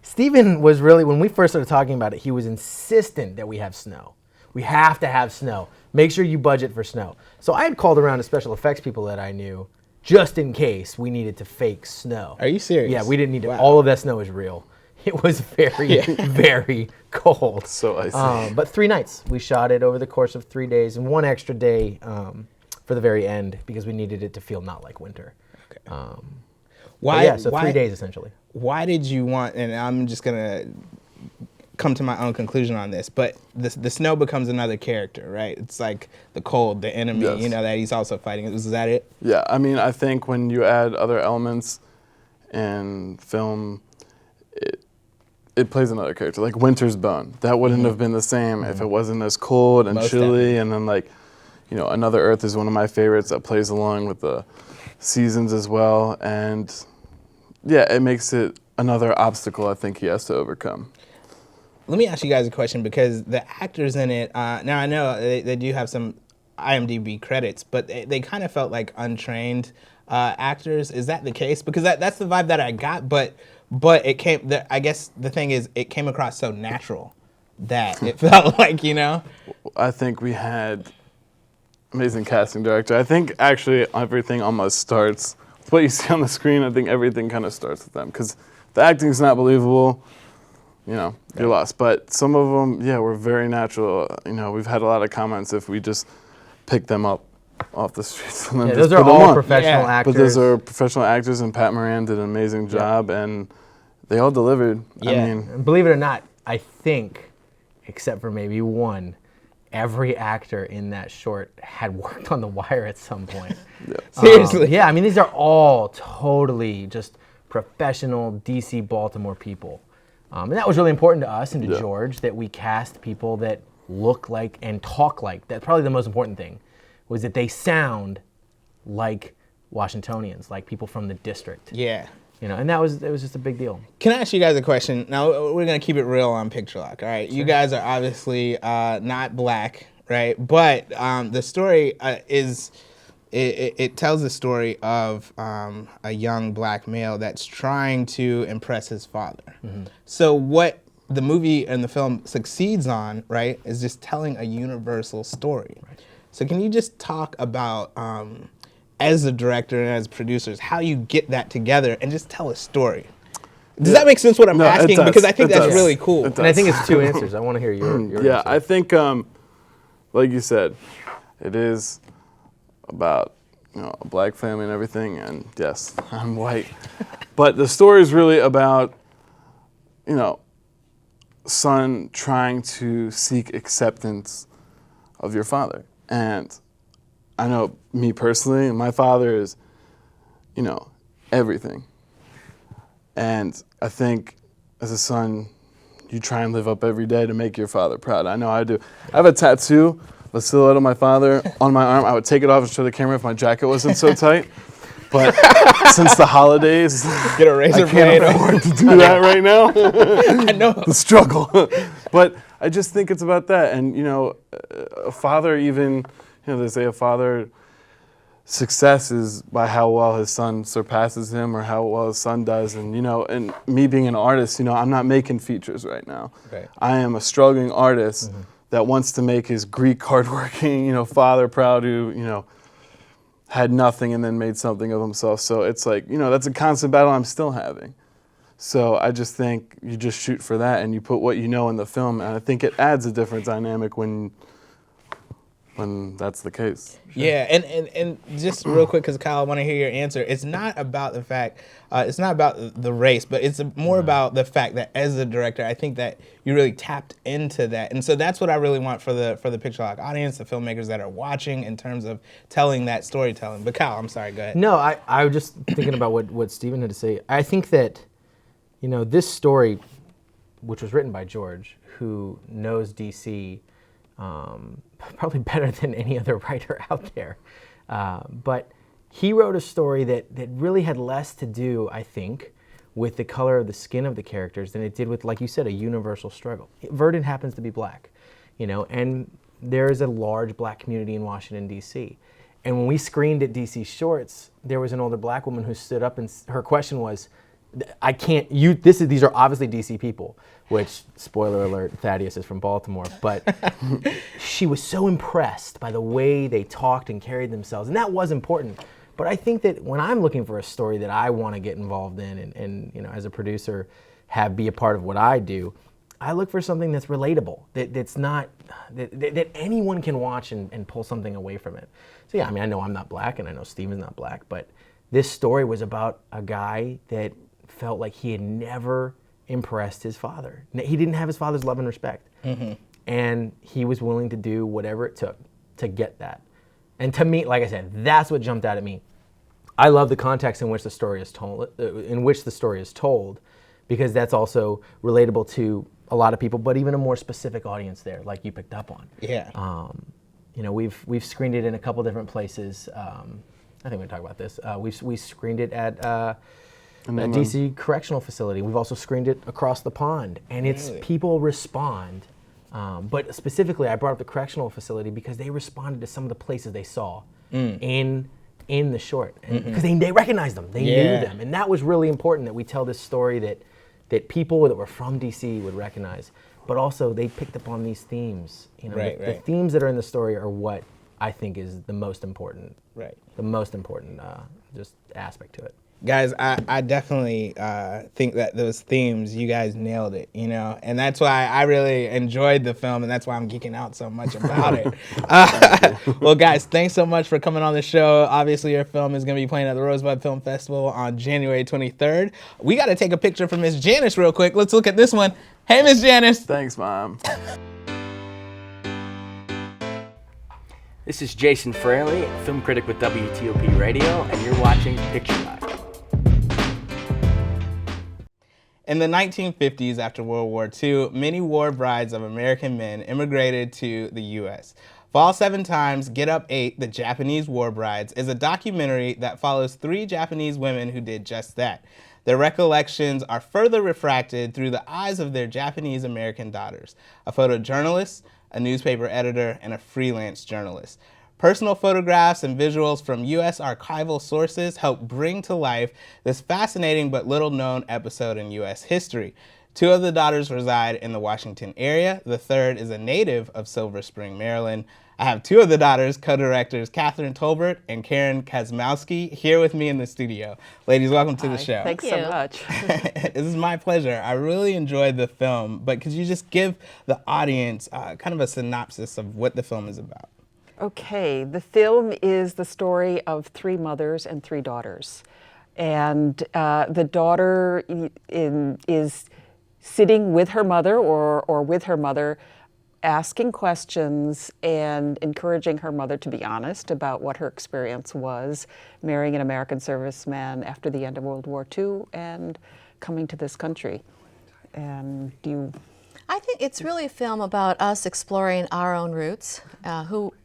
Steven was really, when we first started talking about it, he was insistent that we have snow. We have to have snow. Make sure you budget for snow. So I had called around to special effects people that I knew just in case we needed to fake snow. Are you serious? Yeah, we didn't need to. Wow. All of that snow is real. It was very, very cold. So icy. But 3 nights. We shot it over the course of 3 days and 1 extra day for the very end because we needed it to feel not like winter. Okay. Why? 3 days essentially. Why did you want, and I'm just going to come to my own conclusion on this, but the snow becomes another character, right? It's like the cold, the enemy, yes. You know, that he's also fighting. Is that it? Yeah, I mean, I think when you add other elements in film, it plays another character. Like Winter's Bone, that wouldn't have been the same if it wasn't as cold and chilly. And then like, you know, Another Earth is one of my favorites that plays along with the seasons as well. And yeah, it makes it another obstacle I think he has to overcome. Let me ask you guys a question because the actors in it, now I know they do have some IMDb credits, but they kind of felt like untrained actors. Is that the case? Because that's the vibe that I got, but it came, I guess the thing is it came across so natural that it felt like, you know? I think we had amazing casting director. I think actually everything almost starts with what you see on the screen. I think everything kind of starts with them because the acting's not believable. You know, you're lost. But some of them, yeah, were very natural. You know, we've had a lot of comments if we just pick them up off the streets. And then those are all professional actors. But those are professional actors, and Pat Moran did an amazing job, and they all delivered. Yeah. I mean, believe it or not, I think, except for maybe one, every actor in that short had worked on The Wire at some point. Seriously? Yeah, I mean, these are all totally just professional DC Baltimore people. And that was really important to us and to George, that we cast people that look like and talk like. That's probably the most important thing, was that they sound like Washingtonians, like people from the district. Yeah. You know, and it was just a big deal. Can I ask you guys a question? Now, we're going to keep it real on Picture Lock, all right? Sure. You guys are obviously not black, right? But the story it tells the story of a young black male that's trying to impress his father. So what the movie and the film succeeds on, right, is just telling a universal story. Right. So can you just talk about, as a director and as producers, how you get that together and just tell a story? Does that make sense what I'm asking? Because I think that's really cool. And I think it's 2 answers. I want to hear your yeah, answer. I think, like you said, it is about, you know, a black family and everything, and yes, I'm white. But the story is really about, you know, son trying to seek acceptance of your father. And I know me personally, my father is, you know, everything. And I think as a son, you try and live up every day to make your father proud. I know I do. I have a tattoo a silhouette of my father on my arm, I would take it off and show the camera if my jacket wasn't so tight. But since the holidays, Get a razor I can't blade. afford to do that right now. I know. The struggle. But I just think it's about that. And, a father even, they say a father, success is by how well his son surpasses him or how well his son does. And, and me being an artist, I'm not making features right now. Right. I am a struggling artist that wants to make his Greek hardworking, father proud who, had nothing and then made something of himself. So it's like, that's a constant battle I'm still having. So I just think you just shoot for that and you put what you know in the film, and I think it adds a different dynamic when that's the case. Yeah, and just real quick, because Kyle, I want to hear your answer. It's not about the fact, it's not about the race, but it's more about the fact that as a director, I think that you really tapped into that, and so that's what I really want for the Picture Lock audience, the filmmakers that are watching, in terms of telling that storytelling. But Kyle, I'm sorry, go ahead. No, I was just thinking about what Stephen had to say. I think that, this story, which was written by George, who knows DC probably better than any other writer out there, but he wrote a story that really had less to do, I think, with the color of the skin of the characters than it did with, like you said, a universal struggle. Verdon happens to be black, and there is a large black community in Washington, D.C. And when we screened at DC Shorts, there was an older black woman who stood up and her question was, I can't, these are obviously DC people, which, spoiler alert, Thaddeus is from Baltimore, but she was so impressed by the way they talked and carried themselves, and that was important. But I think that when I'm looking for a story that I want to get involved in and as a producer, be a part of what I do, I look for something that's relatable, that's not, that anyone can watch and pull something away from it. So yeah, I know I'm not black and I know Steven's not black, but this story was about a guy that felt like he had never impressed his father. He didn't have his father's love and respect. And he was willing to do whatever it took to get that. And to me, like I said, that's what jumped out at me. I love the context in which the story is told, because that's also relatable to a lot of people, but even a more specific audience there, like you picked up on. Yeah. We've screened it in a couple different places. I think we can talk about this. We screened it at a DC correctional facility. We've also screened it across the pond, and it's people respond. But specifically, I brought up the correctional facility because they responded to some of the places they saw in the short, because they recognized them, they knew them, and that was really important, that we tell this story that people that were from DC would recognize, but also they picked up on these themes. The themes that are in the story are what I think is the most important. The most important just aspect to it. Guys, I definitely think that those themes, you guys nailed it, and that's why I really enjoyed the film, and that's why I'm geeking out so much about it. Well, guys, thanks so much for coming on the show. Obviously, your film is going to be playing at the Rosebud Film Festival on January 23rd. We got to take a picture from Miss Janice real quick. Let's look at this one. Hey, Miss Janice. Thanks, Mom. This is Jason Fraley, film critic with WTOP Radio, and you're watching Picture Lock. In the 1950s, after World War II, many war brides of American men immigrated to the U.S. Fall 7 Times, Get Up 8, The Japanese War Brides is a documentary that follows 3 Japanese women who did just that. Their recollections are further refracted through the eyes of their Japanese-American daughters, a photojournalist, a newspaper editor, and a freelance journalist. Personal photographs and visuals from U.S. archival sources help bring to life this fascinating but little-known episode in U.S. history. 2 of the daughters reside in the Washington area. The third is a native of Silver Spring, Maryland. I have 2 of the daughters, co-directors Catherine Tolbert and Karen Kazmowski, here with me in the studio. Ladies, welcome to the show. Thanks so much. This is my pleasure. I really enjoyed the film, but could you just give the audience kind of a synopsis of what the film is about? Okay, the film is the story of 3 mothers and 3 daughters. And the daughter is sitting with her mother or with her mother, asking questions and encouraging her mother to be honest about what her experience was marrying an American serviceman after the end of World War II and coming to this country. And do you... I think it's really a film about us exploring our own roots.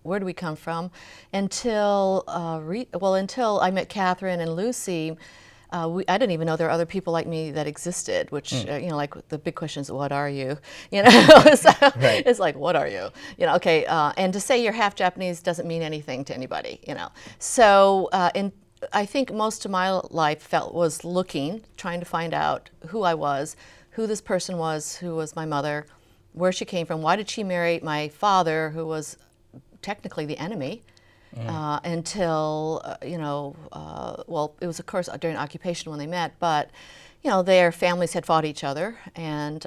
Where do we come from? Until I met Catherine and Lucy, I didn't even know there were other people like me that existed. Which like the big question is, what are you? Right. It's like, what are you? Okay. And to say you're half Japanese doesn't mean anything to anybody. So I think most of my life was trying to find out who I was, who this person was, who was my mother, where she came from, why did she marry my father, who was technically the enemy, until, well, it was of course during occupation when they met, but, their families had fought each other, and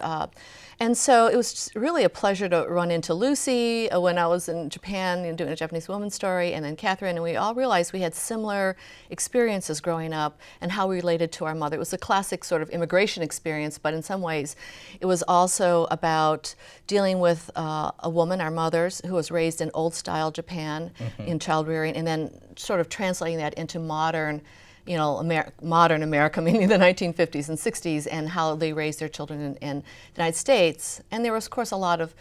so it was really a pleasure to run into Lucy when I was in Japan doing a Japanese woman's story, and then Catherine, and we all realized we had similar experiences growing up and how we related to our mother. It was a classic sort of immigration experience, but in some ways it was also about dealing with a woman, our mothers, who was raised in old-style Japan in child rearing, and then sort of translating that into modern modern America, meaning the 1950s and 60s, and how they raised their children in the United States. And there was, of course, a lot of,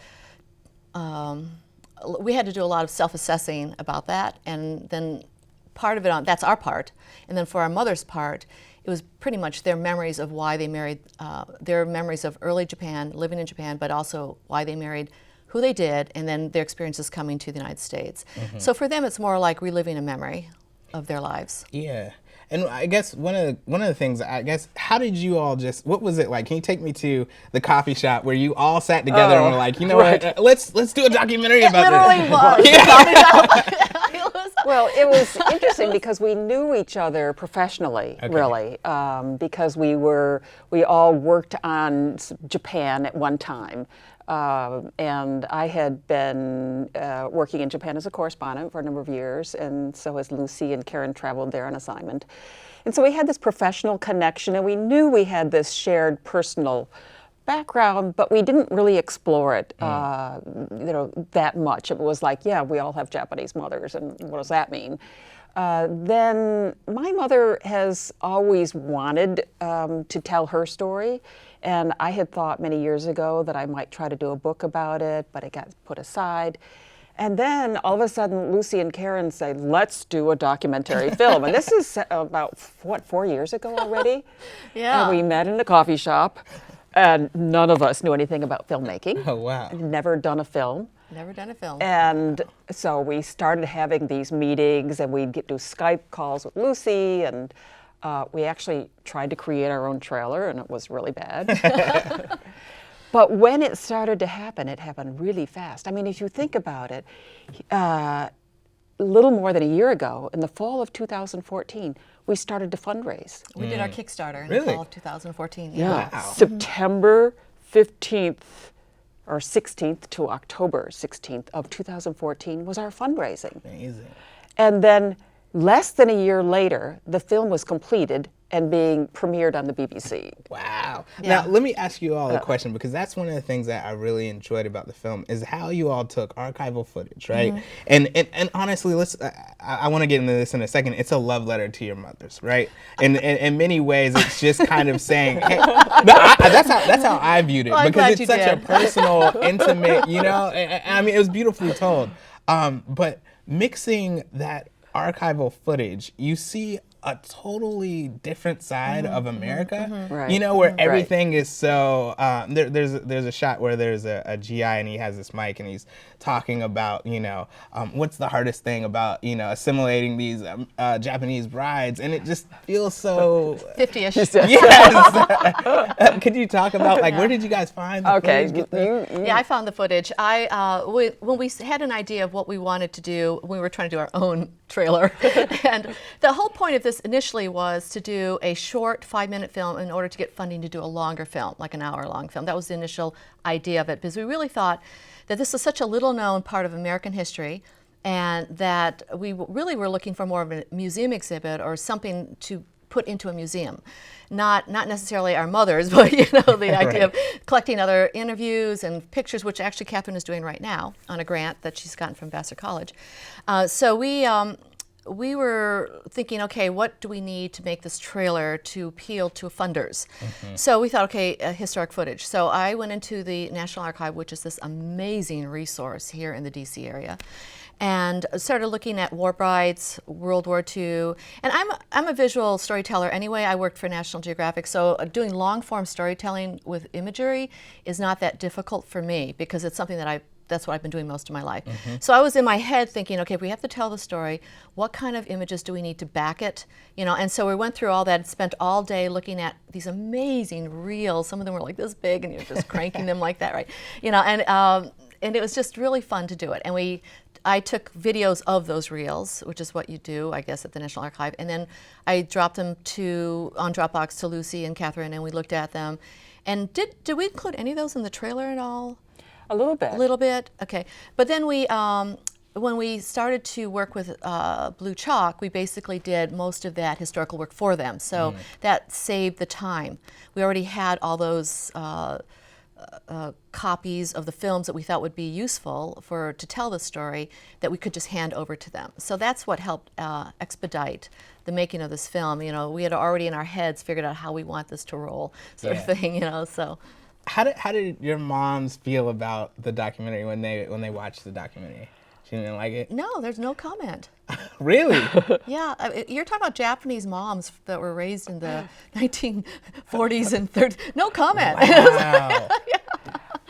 we had to do a lot of self-assessing about that, and then part of it, that's our part, and then for our mother's part, it was pretty much their memories of why they married, their memories of early Japan, living in Japan, but also why they married, who they did, and then their experiences coming to the United States. So for them, it's more like reliving a memory of their lives. Yeah. And I guess one of the things, how did you all what was it like? Can you take me to the coffee shop where you all sat together and were like, what, let's do a documentary about this? It literally was. Well, it was interesting because we knew each other professionally, really, because we all worked on Japan at one time. And I had been working in Japan as a correspondent for a number of years, and so as Lucy and Karen traveled there on assignment. And so we had this professional connection, and we knew we had this shared personal background, but we didn't really explore it, that much. It was like, yeah, we all have Japanese mothers, and what does that mean? Then my mother has always wanted to tell her story, and I had thought many years ago that I might try to do a book about it, but it got put aside. And then all of a sudden, Lucy and Karen say, let's do a documentary film. And this is about, 4 years ago already? Yeah. And we met in a coffee shop, and none of us knew anything about filmmaking. Oh, wow. Never done a film. Never done a film. And so we started having these meetings, and we'd do Skype calls with Lucy, and we actually tried to create our own trailer, and it was really bad. But when it started to happen, it happened really fast. I mean, if you think about it, a little more than a year ago, in the fall of 2014, we started to fundraise. We did our Kickstarter in the fall of 2014. Yeah. Wow. September 15th or 16th to October 16th of 2014 was our fundraising. Amazing. And then less than a year later, the film was completed and being premiered on the BBC. Wow. Yeah. Now, let me ask you all a question, because that's one of the things that I really enjoyed about the film is how you all took archival footage, right? And honestly, I want to get into this in a second. It's a love letter to your mothers, right? And in many ways, it's just kind of saying, hey, that's how I viewed it, Well, because it's such a personal, intimate, I mean, it was beautifully told. But mixing that archival footage, you see a totally different side of America, Right. Where everything is so, there's a shot where there's a GI and he has this mic and he's talking about, what's the hardest thing about, assimilating these Japanese brides, and it just feels so 50-ish. Yes. Could you talk about, where did you guys find the footage? Yeah, I found the footage. When we had an idea of what we wanted to do, we were trying to do our own trailer. And the whole point of this initially was to do a short 5-minute film in order to get funding to do a longer film, like an hour-long film. That was the initial idea of it, because we really thought that this is such a little-known part of American history, and that we really were looking for more of a museum exhibit or something to put into a museum. Not necessarily our mothers, but the idea of collecting other interviews and pictures, which actually Catherine is doing right now on a grant that she's gotten from Vassar College. So we we were thinking, okay, what do we need to make this trailer to appeal to funders? So we thought, okay, historic footage. So I went into the National Archive, which is this amazing resource here in the DC area, and started looking at war brides, World War II. And I'm a visual storyteller anyway. I worked for National Geographic, so doing long form storytelling with imagery is not that difficult for me because it's something that that's what I've been doing most of my life. So I was in my head thinking, okay, if we have to tell the story, what kind of images do we need to back it? You know, and so we went through all that and spent all day looking at these amazing reels. Some of them were like this big, and you're just cranking them like that, right? You know, and it was just really fun to do it. And I took videos of those reels, which is what you do, I guess, at the National Archive, and then I dropped them on Dropbox to Lucy and Catherine, and we looked at them. And did we include any of those in the trailer at all? A little bit. A little bit, okay. But then when we started to work with Blue Chalk, we basically did most of that historical work for them. So that saved the time. We already had all those copies of the films that we thought would be useful to tell the story that we could just hand over to them. So that's what helped expedite the making of this film. You know, we had already in our heads figured out how we want this to roll, sort of thing. You know, so. How did your moms feel about the documentary when they watched the documentary? She didn't like it? No, there's no comment. Really? Yeah, you're talking about Japanese moms that were raised in the 1940s and 30s. No comment. Wow.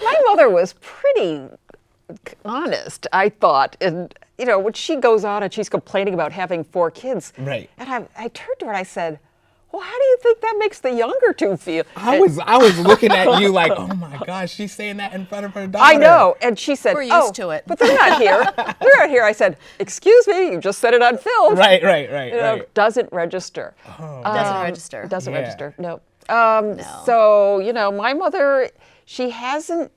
My mother was pretty honest, I thought. And, you know, when she goes on and she's complaining about having 4 kids. Right. And I turned to her and I said, well, how do you think that makes the younger two feel? I was looking at you like, oh my gosh, she's saying that in front of her daughter. I know. And she said, we're used to it. But they're not here. They're not here. I said, excuse me, you just said it on film. Right. You know, doesn't register. Doesn't register. Doesn't Yeah. register, no. No. So, you know, my mother, she hasn't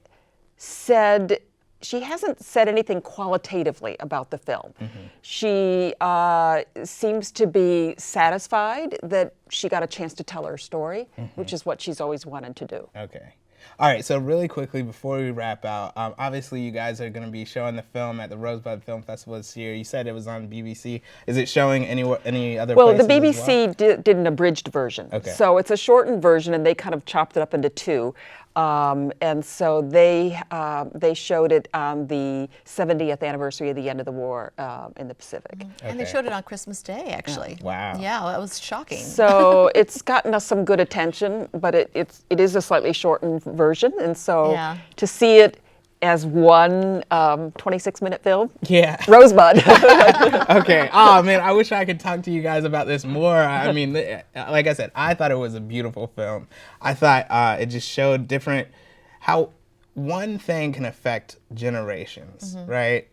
said anything qualitatively about the film. She seems to be satisfied that she got a chance to tell her story, which is what she's always wanted to do. Okay. All right, so really quickly before we wrap out, obviously you guys are going to be showing the film at the Rosebud Film Festival this year. You said it was on BBC. Is it showing any other Well, the places as well? BBC did an abridged version. Okay. So it's a shortened version, and they kind of chopped it up into 2. And so they showed it on the 70th anniversary of the end of the war in the Pacific. And they showed it on Christmas Day, actually. Wow. Yeah, that was shocking. So it's gotten us some good attention, but it is a slightly shortened version, and so to see it as one 26-minute film. Yeah. Rosebud. Okay. Oh man, I wish I could talk to you guys about this more. I mean, like I said, I thought it was a beautiful film. I thought it just showed how one thing can affect generations, right?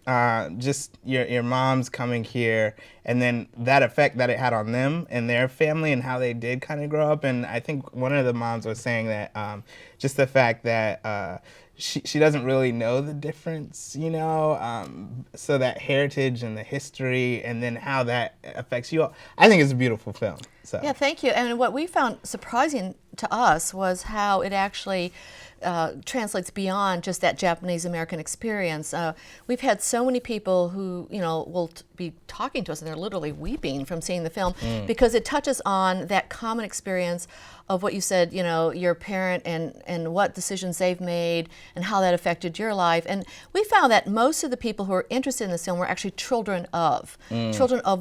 Just your moms coming here, and then that effect that it had on them and their family and how they did kind of grow up. And I think one of the moms was saying that just the fact that she doesn't really know the difference, you know, so that heritage and the history and then how that affects you all. I think it's a beautiful film. So. Yeah, thank you. And what we found surprising to us was how it actually translates beyond just that Japanese-American experience. We've had so many people who, you know, will be talking to us and they're literally weeping from seeing the film because it touches on that common experience of what you said, you know, your parent and what decisions they've made and how that affected your life. And we found that most of the people who were interested in this film were actually children of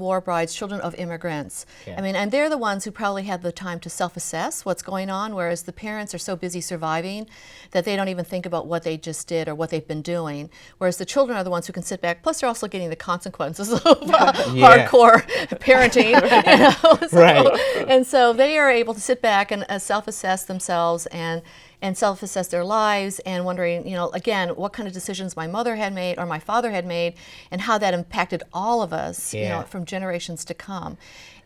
war brides, children of immigrants. Yeah. I mean, and they're the ones who probably have the time to self-assess what's going on, whereas the parents are so busy surviving that they don't even think about what they just did or what they've been doing. Whereas the children are the ones who can sit back, plus they're also getting the consequences of hardcore parenting. You know? Right. And so they are able to sit back and self-assess themselves and self-assess their lives and wondering, you know, again, what kind of decisions my mother had made or my father had made and how that impacted all of us, you know, from generations to come.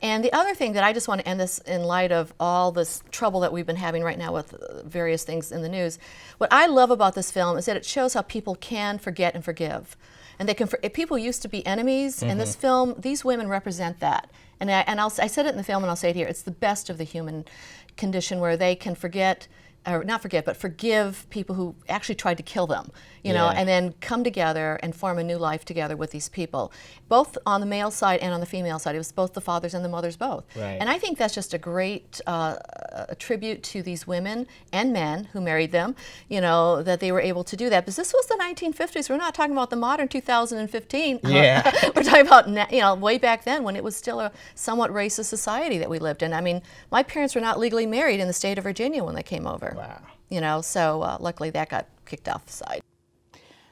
And the other thing that I just want to end this in light of all this trouble that we've been having right now with various things in the news, what I love about this film is that it shows how people can forget and forgive. And they can. People used to be enemies, and this film, these women represent that. And I said it in the film, and I'll say it here. It's the best of the human condition, where they can forget or not forget, but forgive people who actually tried to kill them, you know, and then come together and form a new life together with these people, both on the male side and on the female side. It was both the fathers and the mothers both. Right. And I think that's just a great a tribute to these women and men who married them, you know, that they were able to do that. Because this was the 1950s. We're not talking about the modern 2015. Yeah. We're talking about, you know, way back then when it was still a somewhat racist society that we lived in. I mean, my parents were not legally married in the state of Virginia when they came over. Wow. You know, so luckily that got kicked off the side.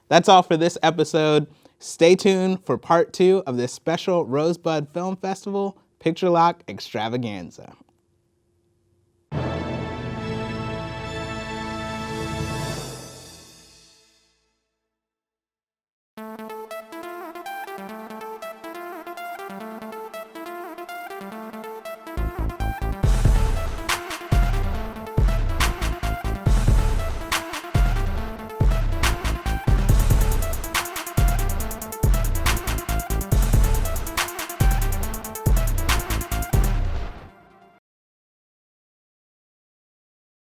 That's all for this episode. Stay tuned for part 2 of this special Rosebud Film Festival Picture Lock extravaganza.